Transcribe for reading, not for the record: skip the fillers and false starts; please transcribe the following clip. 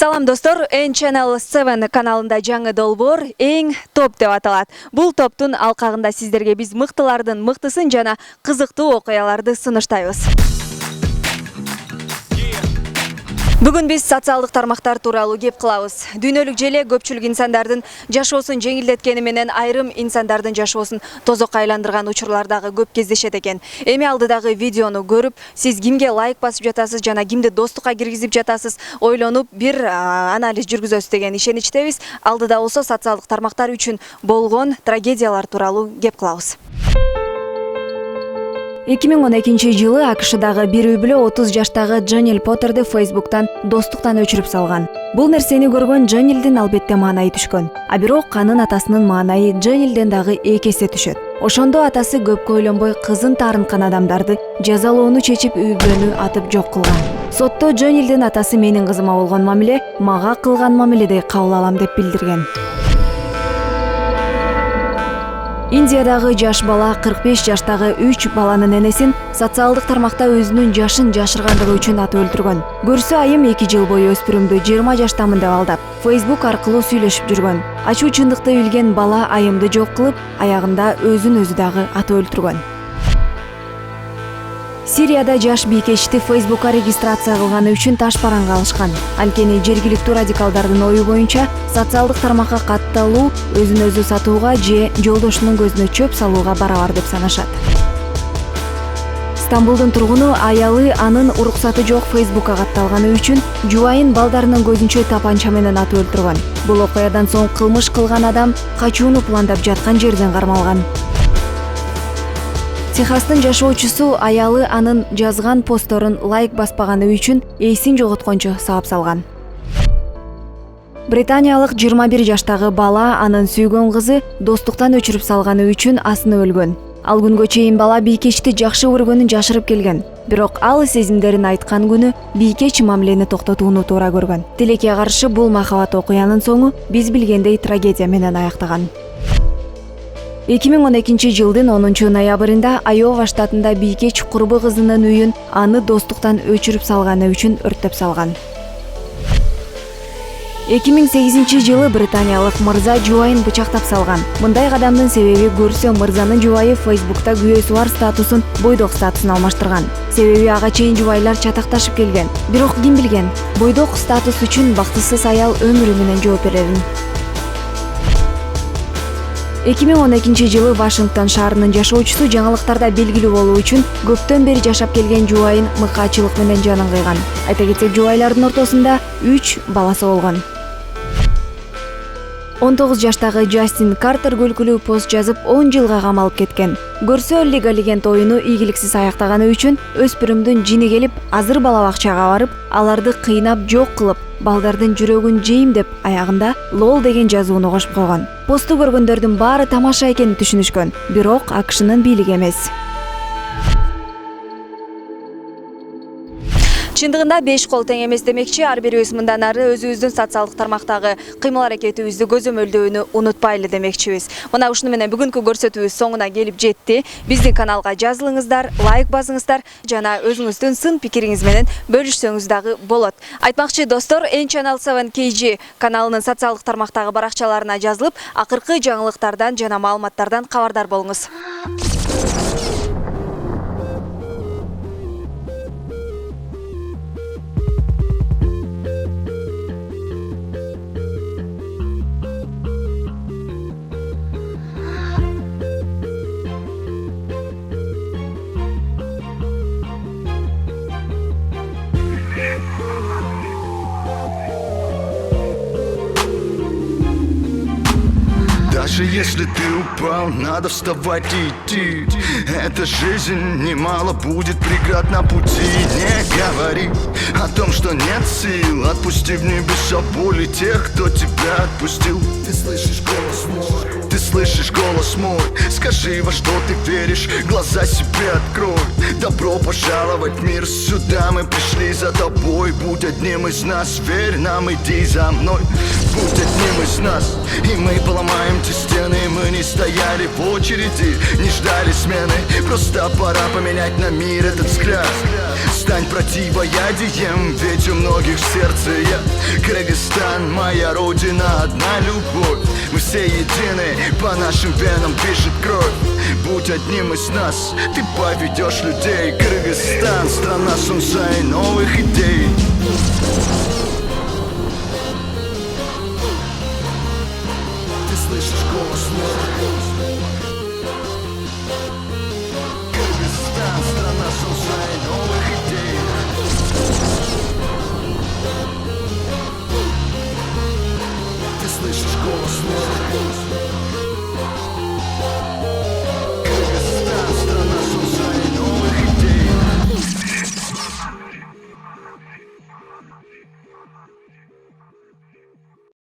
Салам достор, N-Channel 7 каналында жаңы долбоор эң топ деп аталат. Бул топтун алкагында сиздерге биз мыктылардын мыктысын жана кызыктуу окуяларды сыныштайбыз. Бүгүн биз социалдык тармактар тууралуу кеп кылабыз. Дүйнөлүк желе көпчүлүк инсандардын жашоосун жеңилдеткени менен айрым инсандардын жашоосун тозокко айландырган учурлар дагы көп кездешет экен. Эми алдыдагы видеону көрүп, сиз кимге лайк басып жатасыз жана кимди достукка киргизип жатасыз ойлонуп бир анализ жүргүзөбүз деген ишеничтебиз. Алдыда болсо социалдык тармактар үчүн болгон трагедиялар тууралуу кеп кылабыз. 2012 жылы АКШдагы бир үй бүлө 30 жаштагы Джонил Поттерди Facebook'тан достуктан өчүрүп салган. Бул нерсени көргөн Джонилдин албетте маанайы түшкөн. А бирок анын атасынын маанайы Джонилден дагы 2 эсе түшөт. Ошондо атасы көпкө ойлонбой кызын таарынткан адамдарды жазалоону чечип үй бүлөнү атып жок кылган. Сотто Джонилдин атасы менин кызыма болгон мамиле мага кылган мамиледей кабыл алам деп билдирген. Индиядагы жаш бала 45 жаштагы 3 баланын энесин социалдык тармакта өзүнүн жашын жашыргандыгы үчүн атып өлтүргөн. Көрсө айым 2 жыл бою өспүрүмдү 20 жаштамын деп алдап, Facebook аркылуу сүйлөшүп жүргөн. Ачуу чындыкты билген бала айымды жок кылып, аягында өзүн өзү дагы атып өлтүргөн. Сирияда жаш бийкечти Facebook'ка регистрация кылганы үчүн таш бараңга алышкан. Анткени жергиликтүү радикалдардын ою боюнча социалдык тармакка катталуу өзүн өзү сатууга же жолдошунун көзүнө чөп салууга барабар деп санашат. Стамбулдун тургуну аялы анын уруксаты жок Facebook'ка катталганы үчүн жубайын балдарынын көзүнчө тапанча менен атып өлтүргөн. Бул окуядан соң кылмыш кылган адам качууну пландап жаткан жерден кармалган. Техастын жашоочусу аялы анын жазган постторун лайк баспаганы үчүн эсин жоготкончо сабап салган. Британиялык 21 жаштагы бала анын сүйгөн кызы достуктан өчүрүп салганы үчүн асынып өлгөн. Ал күнгө чейин бала бийкечти жакшы көргөнүн жашырып келген. Бирок ал сезимдерин айткан күнү бийкеч мамилени токтотууну туура көргөн. Тилекке каршы бул махабат окуянын соңу биз билгендей трагедия менен аяктаган. 2012 жылдын 10 ноябрында Айова штатында бийкеч курбу кызынын үйүн аны достуктан өчүрүп салганы үчүн өрттөп салган. 2008 жылы британиялык мырза жубайын бычактап салган. Мындай кадамдын себеби көрсө мырзанын жубайы Facebook'та күйөөсү бар статусун бойдок статусуна алмаштырган. Себеби ага чейин жубайлар чатакташып келген. Бирок ким билген, бойдок статус үчүн бактысыз аял өмүрү менен жооп берерин. 2012 жылы Вашингтон шаарынын жашоочусу жаңылыктарда белгилүү болуу үчүн көптөн бери жашап келген жубайын мыкаачылык менен жанын кыйган. Айта кетсек, жубайлардын ортосунда 3 баласы болгон. 19 жаштагы Джастин Картер күлкүлүү пост жазып 10 жылга камалып кеткен. Көрсө легалеген тоюну ийгиликсиз аяктаганы үчүн өспүрүмдүн жини келип, азыр бала бакчага барып, аларды кыйнап жок кылып, балдардын жүрөгүн жейм деп аягында лол деген жазууну кошуп койгон. Посту көргөндөрдүн баары тамаша экенин түшүнүшкөн, бирок АКШнын бийлиги эмес. Чындыгында 5 кол тең эмес демекчи, ар бирибиз мындан ары өзүбүздүн социалдык тармактагы кыймыл-аракетибизди көзөмөлдөөнү унутпайлы демекчибиз. Мына ушуну менен бүгүнкү көрсөтүүбүз соңуна келип жетти. Биздин каналга жазылыңыздар, лайк басыңыздар жана өзүңүздүн сын пикириңиз менен бөлүшсөңүз дагы болот. Айтмакчы достор, N-Channel 7 KG каналынын социалдык тармактагы баракчаларына жазылып, акыркы жаңылыктардан жана маалыматтардан кабардар болуңуз. Даже если ты упал, надо вставать и идти. Эта жизнь немало будет преград на пути. Не говори о том, что нет сил. Отпусти в небеса боли тех, кто тебя отпустил. Ты слышишь голос мой? Ты слышишь голос мой, скажи, во что ты веришь, глаза себе открой. Добро пожаловать в мир, сюда мы пришли за тобой. Будь одним из нас, верь нам, иди за мной. Будь одним из нас, и мы поломаем те стены. Мы не стояли в очереди, не ждали смены. Просто пора поменять на мир этот взгляд. Стань противоядием, ведь у многих в сердце я. Кыргызстан, моя родина, одна любовь. Мы все едины, по нашим венам бежит кровь. Будь одним из нас, ты поведешь людей. Кыргызстан, страна солнца и новых идей. Ты слышишь голос мой? Кыргызстан, страна солнца и новых идей. Ты слышишь голос мой? Кыргызстан, страна солнца и новых идей.